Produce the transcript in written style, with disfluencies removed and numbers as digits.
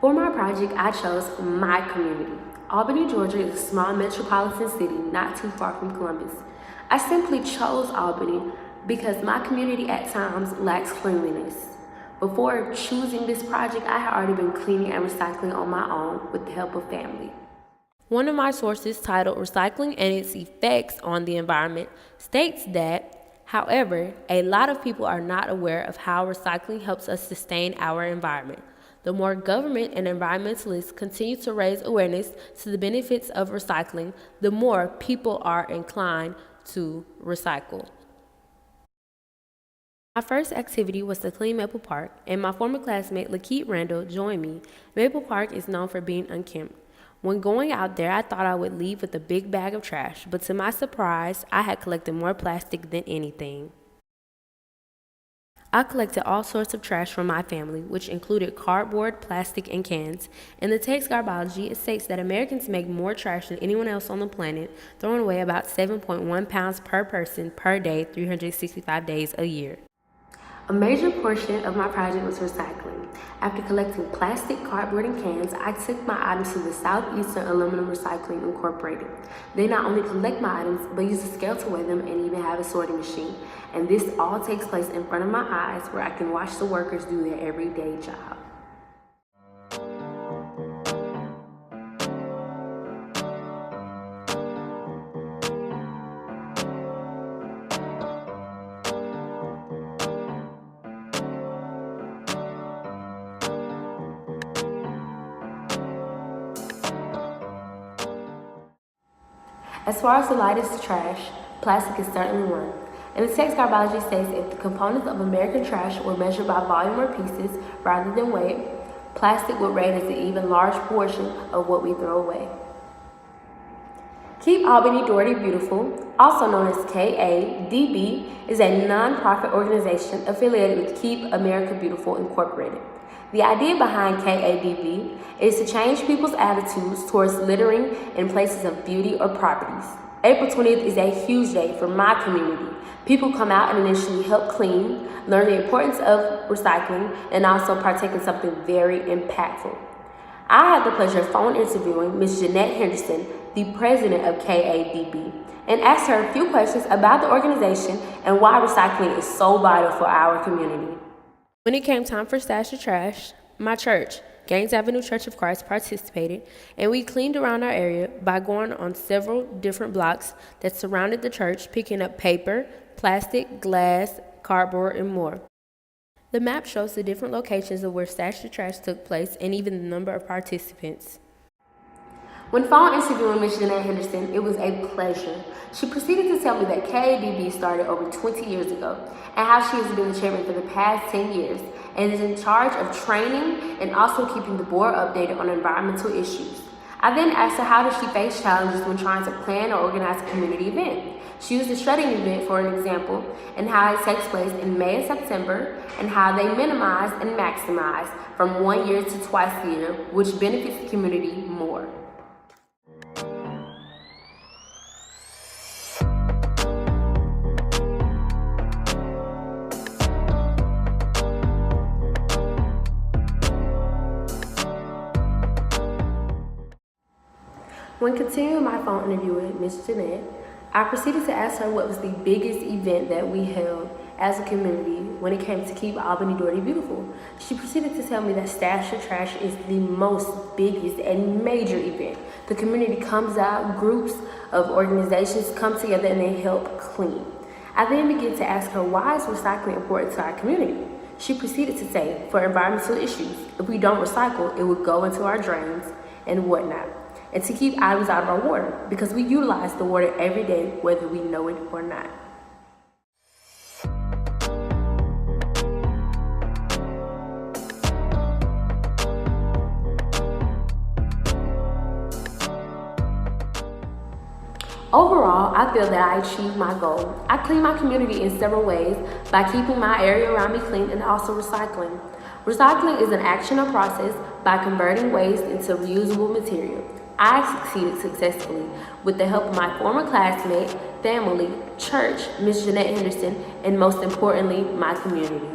For my project, I chose my community. Albany, Georgia is a small metropolitan city not too far from Columbus. I simply chose Albany because my community at times lacks cleanliness. Before choosing this project, I had already been cleaning and recycling on my own with the help of family. One of my sources titled Recycling and Its Effects on the Environment states that, however, a lot of people are not aware of how recycling helps us sustain our environment. The more government and environmentalists continue to raise awareness to the benefits of recycling, the more people are inclined to recycle. My first activity was to clean Maple Park, and my former classmate Lakeith Randall joined me. Maple Park is known for being unkempt. When going out there, I thought I would leave with a big bag of trash, but to my surprise, I had collected more plastic than anything. I collected all sorts of trash from my family, which included cardboard, plastic, and cans. In the text Garbology, it states that Americans make more trash than anyone else on the planet, throwing away about 7.1 pounds per person per day, 365 days a year. A major portion of my project was recycling. After collecting plastic, cardboard, and cans, I took my items to the Southeastern Aluminum Recycling Incorporated. They not only collect my items, but use a scale to weigh them and even have a sorting machine. And this all takes place in front of my eyes where I can watch the workers do their everyday job. As far as the lightest trash, plastic is certainly one. And the text Garbology states if the components of American trash were measured by volume or pieces rather than weight, plastic would rate as an even large portion of what we throw away. Keep Albany Doherty Beautiful, also known as KADB, is a non-profit organization affiliated with Keep America Beautiful Incorporated. The idea behind KADB is to change people's attitudes towards littering in places of beauty or properties. April 20th is a huge day for my community. People come out and initially help clean, learn the importance of recycling, and also partake in something very impactful. I had the pleasure of phone interviewing Ms. Jeanette Henderson, the president of KADB, and asked her a few questions about the organization and why recycling is so vital for our community. When it came time for Stash the Trash, my church, Gaines Avenue Church of Christ, participated, and we cleaned around our area by going on several different blocks that surrounded the church, picking up paper, plastic, glass, cardboard, and more. The map shows the different locations of where Stash the Trash took place and even the number of participants. When phone interviewing Ms. Jeanette Henderson, it was a pleasure. She proceeded to tell me that KADB started over 20 years ago and how she has been the chairman for the past 10 years and is in charge of training and also keeping the board updated on environmental issues. I then asked her how does she face challenges when trying to plan or organize a community event. She used the shredding event for an example and how it takes place in May and September and how they minimize and maximize from 1 year to twice a year, which benefits the community more. When continuing my phone interview with Ms. Jeanette, I proceeded to ask her what was the biggest event that we held as a community when it came to Keep Albany Doherty Beautiful. She proceeded to tell me that Stash the Trash is the most biggest and major event. The community comes out, groups of organizations come together and they help clean. I then began to ask her why is recycling important to our community. She proceeded to say, for environmental issues, if we don't recycle, it would go into our drains and whatnot. And to keep items out of our water, because we utilize the water every day, whether we know it or not. Overall, I feel that I achieved my goal. I clean my community in several ways by keeping my area around me clean and also recycling. Recycling is an action or process by converting waste into reusable material. I succeeded successfully with the help of my former classmate, family, church, Ms. Jeanette Henderson, and most importantly, my community.